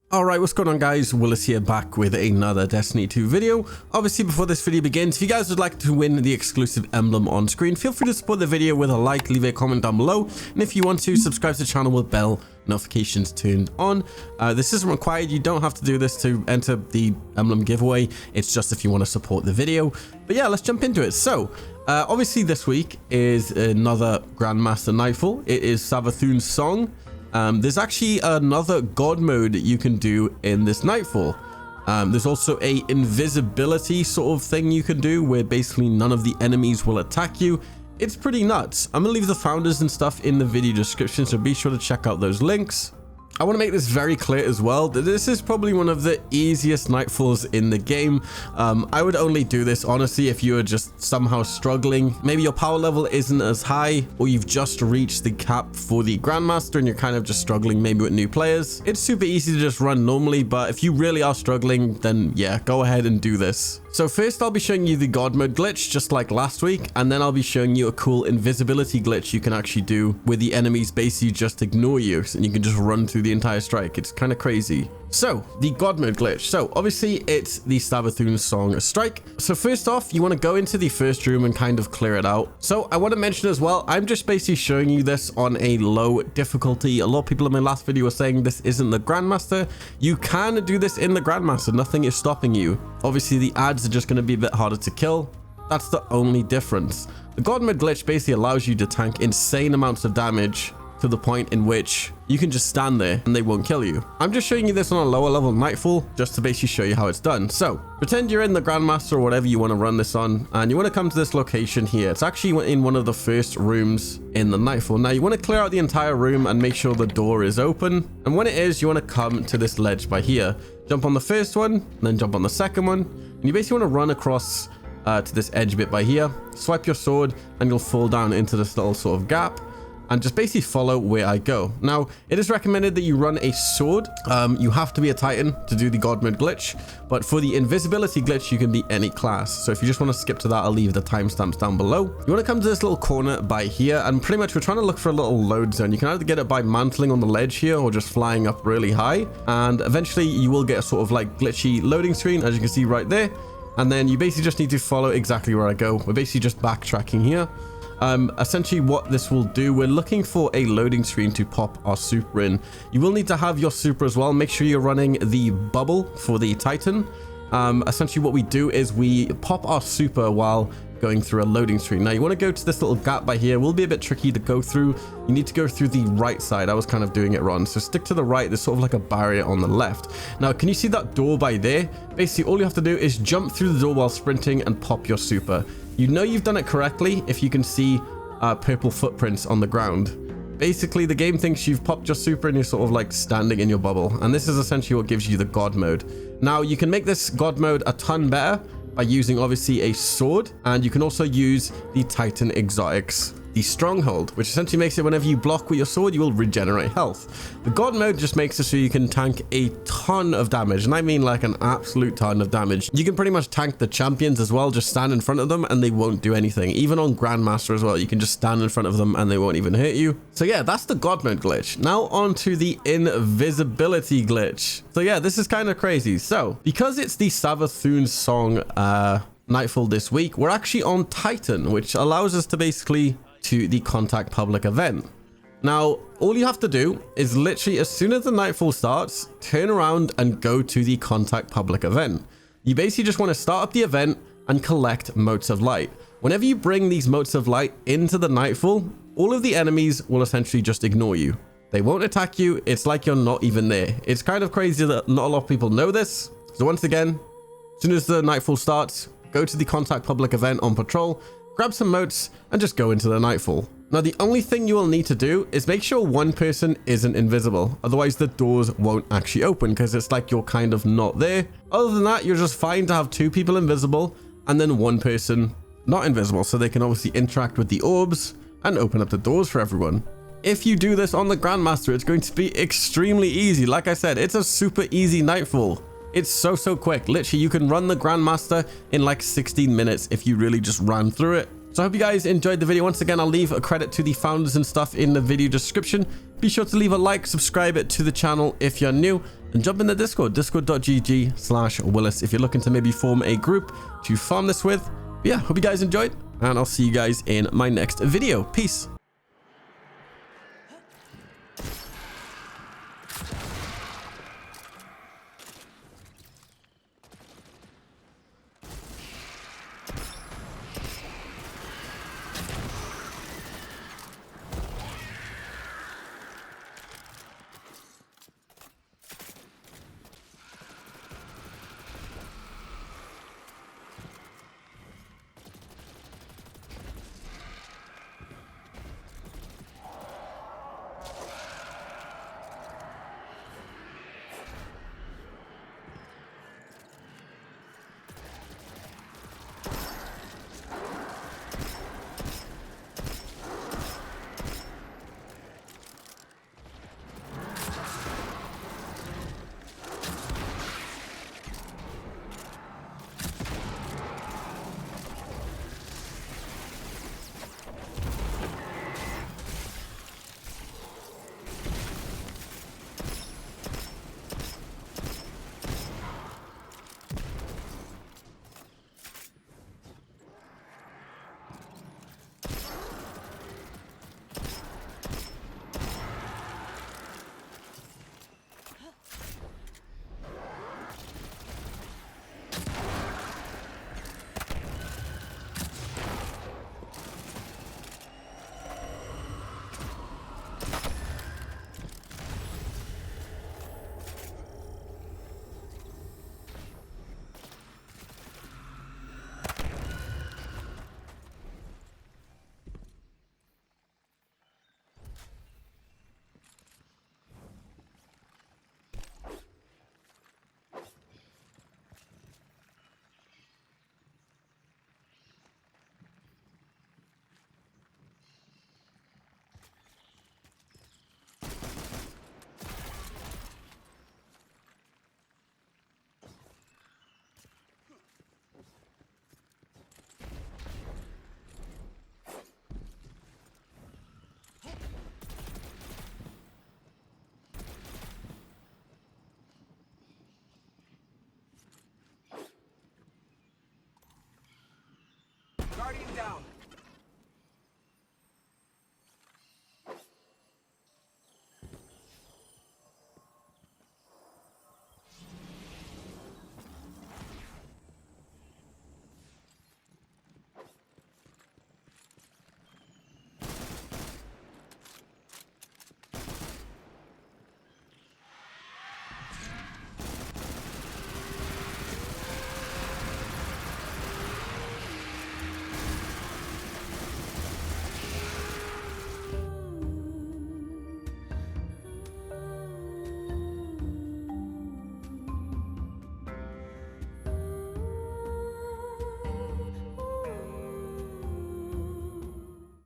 Alright, what's going on guys? Willis here, back with another Destiny 2 video. Obviously, before this video begins, if you guys would like to win the exclusive emblem on screen, feel free to support the video with a like, leave a comment down below, and if you want to, subscribe to the channel with bell notifications turned on. This isn't required, you don't have to do this to enter the emblem giveaway, it's just if you want to support the video. But yeah, let's jump into it. So, obviously this week is another Grandmaster Nightfall. It is Savathun's song. There's actually another God mode that you can do in this Nightfall. There's also a invisibility sort of thing you can do where basically none of the enemies will attack you. It's pretty nuts. I'm gonna leave the founders and stuff in the video description, so be sure to check out those links. I want to make this very clear as well that this is probably one of the easiest Nightfalls in the game. I would only do this honestly if you are just somehow struggling. Maybe your power level isn't as high, or you've just reached the cap for the Grandmaster and you're kind of just struggling maybe with new players. It's super easy to just run normally, but if you really are struggling, then yeah, go ahead and do this. So first I'll be showing you the God mode glitch just like last week, and then I'll be showing you a cool invisibility glitch you can actually do where the enemies basically just ignore you and you can just run through the entire strike. It's kind of crazy. So the God mode glitch. So obviously it's the Savathun's song strike. So first off, you want to go into the first room and kind of clear it out. So I want to mention as well, I'm just basically showing you this on a low difficulty. A lot of people in my last video were saying this isn't the Grandmaster. You can do this in the Grandmaster, nothing is stopping you. Obviously the ads are just going to be a bit harder to kill. That's the only difference. The God mode glitch basically allows you to tank insane amounts of damage to the point in which you can just stand there and they won't kill you. I'm just showing you this on a lower level Nightfall just to basically show you how it's done. So pretend you're in the Grandmaster or whatever you want to run this on, and you want to come to this location here. It's actually in one of the first rooms in the Nightfall. Now you want to clear out the entire room and make sure the door is open, and when it is, you want to come to this ledge by here. Jump on the first one and then jump on the second one, and you basically want to run across to this edge bit by here, swipe your sword, and you'll fall down into this little sort of gap and just basically follow where I go. Now, it is recommended that you run a sword. You have to be a Titan to do the God mode glitch, but for the invisibility glitch, you can be any class. So if you just want to skip to that, I'll leave the timestamps down below. You want to come to this little corner by here, and pretty much we're trying to look for a little load zone. You can either get it by mantling on the ledge here or just flying up really high, and eventually you will get a sort of like glitchy loading screen, as you can see right there. And then you basically just need to follow exactly where I go. We're basically just backtracking here. Essentially what this will do, we're looking for a loading screen to pop our super in. You will need to have your super as well. Make sure you're running the bubble for the Titan. Essentially what we do is we pop our super while going through a loading screen. Now you want to go to this little gap by here. It will be a bit tricky to go through. You need to go through the right side. I was kind of doing it wrong, so stick to the right. There's sort of like a barrier on the left. Now can you see that door by there? Basically all you have to do is jump through the door while sprinting and pop your super. You know you've done it correctly if you can see purple footprints on the ground. Basically the game thinks you've popped your super and you're sort of like standing in your bubble, and this is essentially what gives you the God mode. Now you can make this God mode a ton better by using obviously a sword, and you can also use the Titan exotics, the stronghold, which essentially makes it whenever you block with your sword, you will regenerate health. The God mode just makes it so you can tank a ton of damage, and I mean like an absolute ton of damage. You can pretty much tank the champions as well, just stand in front of them and they won't do anything. Even on Grandmaster as well, you can just stand in front of them and they won't even hurt you. So yeah, that's the God mode glitch. Now on to the invisibility glitch. So yeah, this is kind of crazy. So because it's the Savathun's song Nightfall this week, we're actually on Titan, which allows us to basically to the contact public event. Now all you have to do is literally as soon as the Nightfall starts, turn around and go to the contact public event. You basically just want to start up the event and collect motes of light. Whenever you bring these motes of light into the Nightfall, all of the enemies will essentially just ignore you. They won't attack you. It's like you're not even there. It's kind of crazy that not a lot of people know this. So once again, as soon as the Nightfall starts, go to the contact public event on patrol, grab some motes, and just go into the Nightfall. Now the only thing you will need to do is make sure one person isn't invisible, otherwise the doors won't actually open because it's like you're kind of not there. Other than that, you're just fine to have two people invisible and then one person not invisible, so they can obviously interact with the orbs and open up the doors for everyone. If you do this on the Grandmaster, it's going to be extremely easy. Like I said, it's a super easy Nightfall. It's so quick. Literally, you can run the Grandmaster in like 16 minutes if you really just ran through it. So I hope you guys enjoyed the video. Once again, I'll leave a credit to the founders and stuff in the video description. Be sure to leave a like, subscribe to the channel if you're new, and then jump in the Discord, discord.gg/Willis, if you're looking to maybe form a group to farm this with. But yeah, hope you guys enjoyed, and I'll see you guys in my next video. Peace.